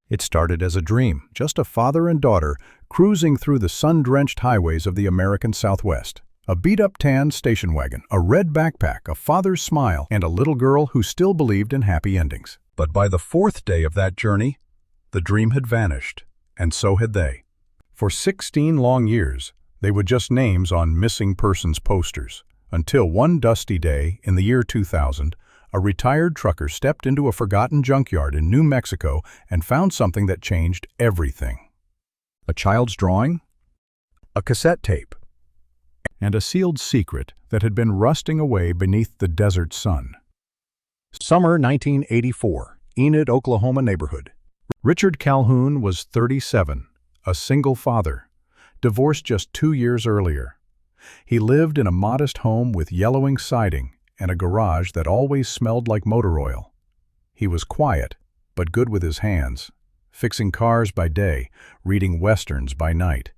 It started as a dream, just a father and daughter cruising through the sun-drenched highways of the American Southwest. A beat-up tan station wagon, a red backpack, a father's smile, and a little girl who still believed in happy endings. But by the fourth day of that journey, the dream had vanished, and so had they. For 16 long years, they were just names on missing persons posters, until one dusty day in the year 2000, a retired trucker stepped into a forgotten junkyard in New Mexico and found something that changed everything. A child's drawing, a cassette tape, and a sealed secret that had been rusting away beneath the desert sun. Summer 1984, Enid, Oklahoma neighborhood. Richard Calhoun was 37, a single father, divorced just 2 years earlier. He lived in a modest home with yellowing siding and a garage that always smelled like motor oil. He was quiet, but good with his hands, fixing cars by day, reading westerns by night.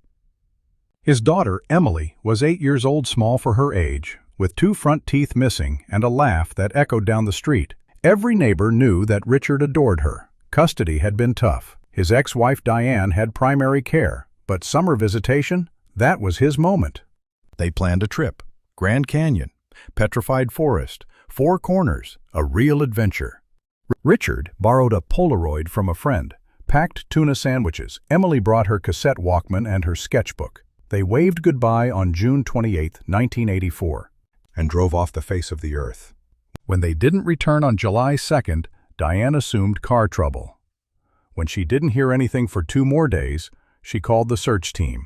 His daughter, Emily, was 8 years old, small for her age, with 2 front teeth missing and a laugh that echoed down the street. Every neighbor knew that Richard adored her. Custody had been tough. His ex-wife Diane had primary care, but summer visitation, that was his moment. They planned a trip. Grand Canyon, Petrified Forest, Four Corners, a real adventure. Richard borrowed a Polaroid from a friend, packed tuna sandwiches. Emily brought her cassette Walkman and her sketchbook. They waved goodbye on June 28, 1984, and drove off the face of the earth. When they didn't return on July 2nd, Diane assumed car trouble. When she didn't hear anything for 2 more days, she called the search team.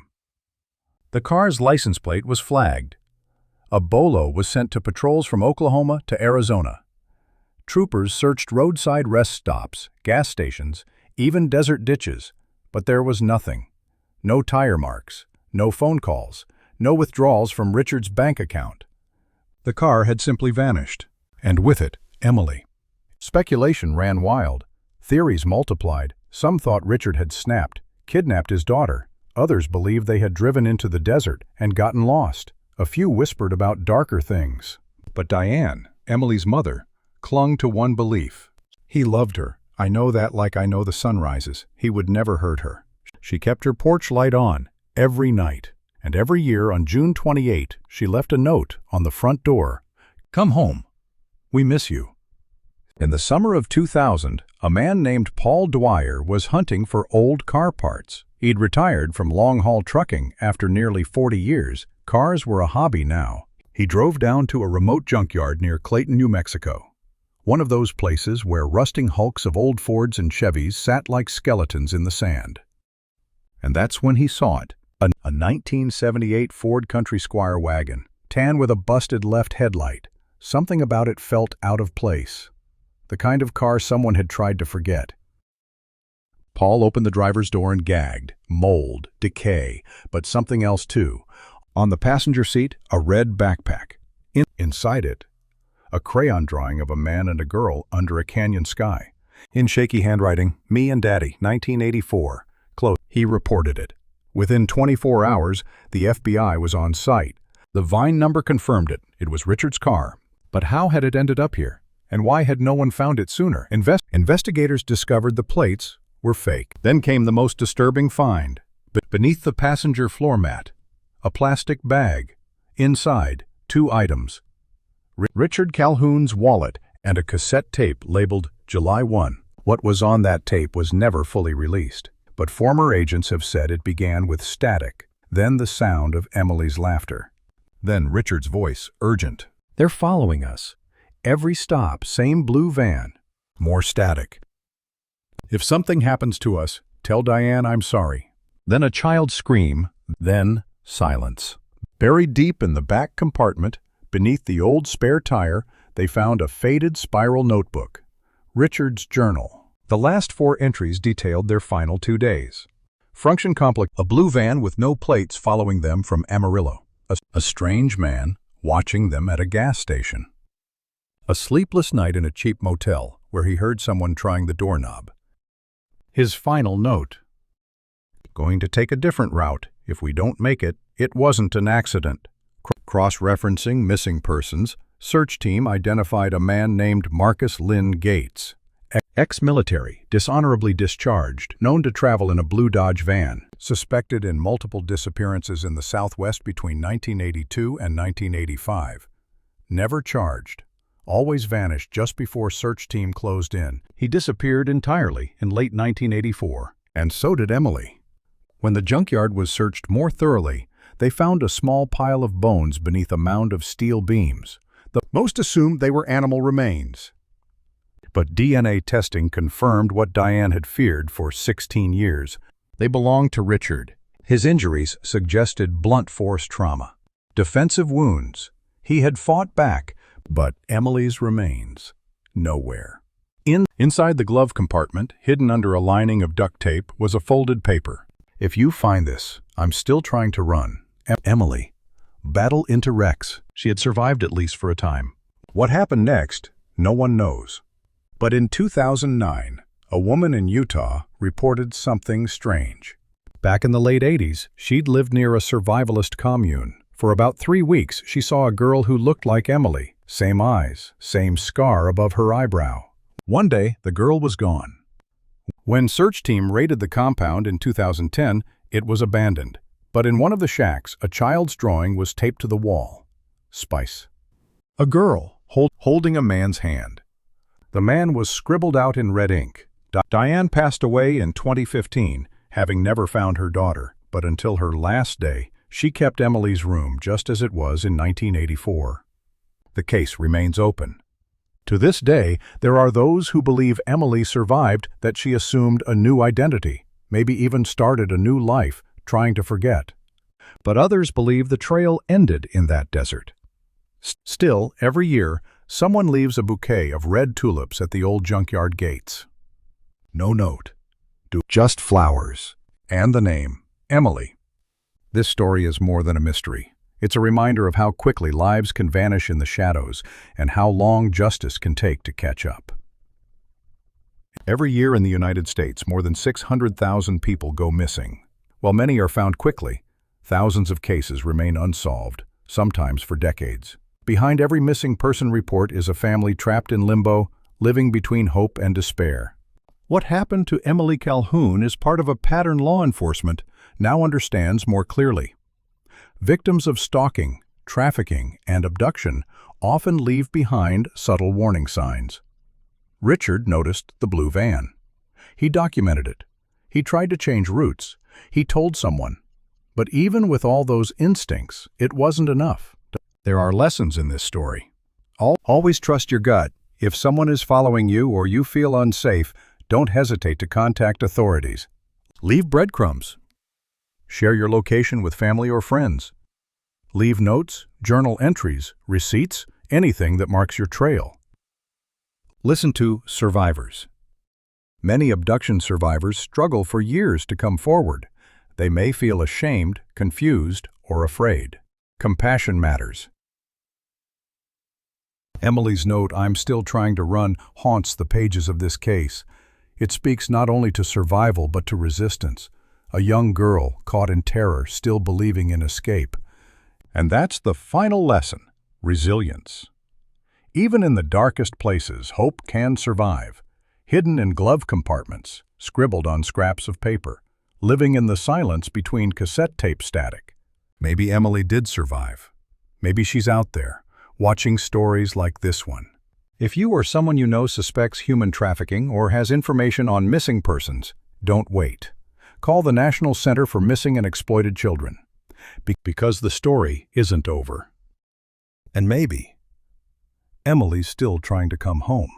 The car's license plate was flagged. A bolo was sent to patrols from Oklahoma to Arizona. Troopers searched roadside rest stops, gas stations, even desert ditches, but there was nothing. No tire marks, no phone calls, no withdrawals from Richard's bank account. The car had simply vanished, and with it, Emily. Speculation ran wild. Theories multiplied. Some thought Richard had snapped, kidnapped his daughter. Others believed they had driven into the desert and gotten lost. A few whispered about darker things. But Diane, Emily's mother, clung to one belief. He loved her. I know that like I know the sun rises. He would never hurt her. She kept her porch light on every night. And every year on June 28, she left a note on the front door. "Come home. We miss you." In the summer of 2000, a man named Paul Dwyer was hunting for old car parts. He'd retired from long-haul trucking after nearly 40 years. Cars were a hobby now. He drove down to a remote junkyard near Clayton, New Mexico. One of those places where rusting hulks of old Fords and Chevys sat like skeletons in the sand. And that's when he saw it. A 1978 Ford Country Squire wagon, tan with a busted left headlight. Something about it felt out of place. The kind of car someone had tried to forget. Paul opened the driver's door and gagged. Mold, decay, but something else too. On the passenger seat, a red backpack. Inside it, a crayon drawing of a man and a girl under a canyon sky. In shaky handwriting, "Me and Daddy, 1984. Close." He reported it. Within 24 hours, the FBI was on site. The VIN number confirmed it. It was Richard's car. But how had it ended up here? And why had no one found it sooner? Investigators discovered the plates were fake. Then came the most disturbing find. Beneath the passenger floor mat, a plastic bag. Inside, 2 items. Richard Calhoun's wallet and a cassette tape labeled July 1. What was on that tape was never fully released, but former agents have said it began with static, then the sound of Emily's laughter. Then Richard's voice, urgent. "They're following us. Every stop, same blue van." More static. "If something happens to us, tell Diane I'm sorry." Then a child's scream, then silence. Buried deep in the back compartment, beneath the old spare tire, they found a faded spiral notebook. Richard's journal. The last 4 entries detailed their final 2 days. Function complex, a blue van with no plates following them from Amarillo. A strange man watching them at a gas station. A sleepless night in a cheap motel where he heard someone trying the doorknob. His final note. "Going to take a different route. If we don't make it, it wasn't an accident." Cross-referencing missing persons, search team identified a man named Marcus Lynn Gates. ex-military, dishonorably discharged, known to travel in a blue Dodge van, suspected in multiple disappearances in the Southwest between 1982 and 1985. Never charged. Always vanished just before search team closed in. He disappeared entirely in late 1984. And so did Emily. When the junkyard was searched more thoroughly, they found a small pile of bones beneath a mound of steel beams. Most assumed they were animal remains. But DNA testing confirmed what Diane had feared for 16 years. They belonged to Richard. His injuries suggested blunt force trauma. Defensive wounds. He had fought back, but Emily's remains, nowhere. Inside the glove compartment, hidden under a lining of duct tape, was a folded paper. If you find this, I'm still trying to run. Emily. Battle into Rex. She had survived at least for a time. What happened next, no one knows. But in 2009, a woman in Utah reported something strange. Back in the late 80s, she'd lived near a survivalist commune. For about 3 weeks, she saw a girl who looked like Emily. Same eyes, same scar above her eyebrow. One day, the girl was gone. When search team raided the compound in 2010, it was abandoned. But in one of the shacks, a child's drawing was taped to the wall. Spice. A girl holding a man's hand. The man was scribbled out in red ink. Diane passed away in 2015, having never found her daughter, but until her last day, she kept Emily's room just as it was in 1984. The case remains open. To this day, there are those who believe Emily survived, that she assumed a new identity, maybe even started a new life, trying to forget. But others believe the trail ended in that desert. Still, every year, someone leaves a bouquet of red tulips at the old junkyard gates. No note. Just flowers. And the name, Emily. This story is more than a mystery. It's a reminder of how quickly lives can vanish in the shadows and how long justice can take to catch up. Every year in the United States, more than 600,000 people go missing. While many are found quickly, thousands of cases remain unsolved, sometimes for decades. Behind every missing person report is a family trapped in limbo, living between hope and despair. What happened to Emily Calhoun is part of a pattern law enforcement now understands more clearly. Victims of stalking, trafficking, and abduction often leave behind subtle warning signs. Richard noticed the blue van. He documented it. He tried to change routes. He told someone. But even with all those instincts, it wasn't enough. There are lessons in this story. Always trust your gut. If someone is following you or you feel unsafe, don't hesitate to contact authorities. Leave breadcrumbs. Share your location with family or friends. Leave notes, journal entries, receipts, anything that marks your trail. Listen to survivors. Many abduction survivors struggle for years to come forward. They may feel ashamed, confused, or afraid. Compassion matters. Emily's note, "I'm still trying to run," haunts the pages of this case. It speaks not only to survival but to resistance. A young girl caught in terror, still believing in escape. And that's the final lesson: resilience. Even in the darkest places, hope can survive. Hidden in glove compartments, scribbled on scraps of paper, living in the silence between cassette tape static. Maybe Emily did survive. Maybe she's out there, watching stories like this one. If you or someone you know suspects human trafficking or has information on missing persons, don't wait. Call the National Center for Missing and Exploited Children. Because the story isn't over. And maybe Emily's still trying to come home.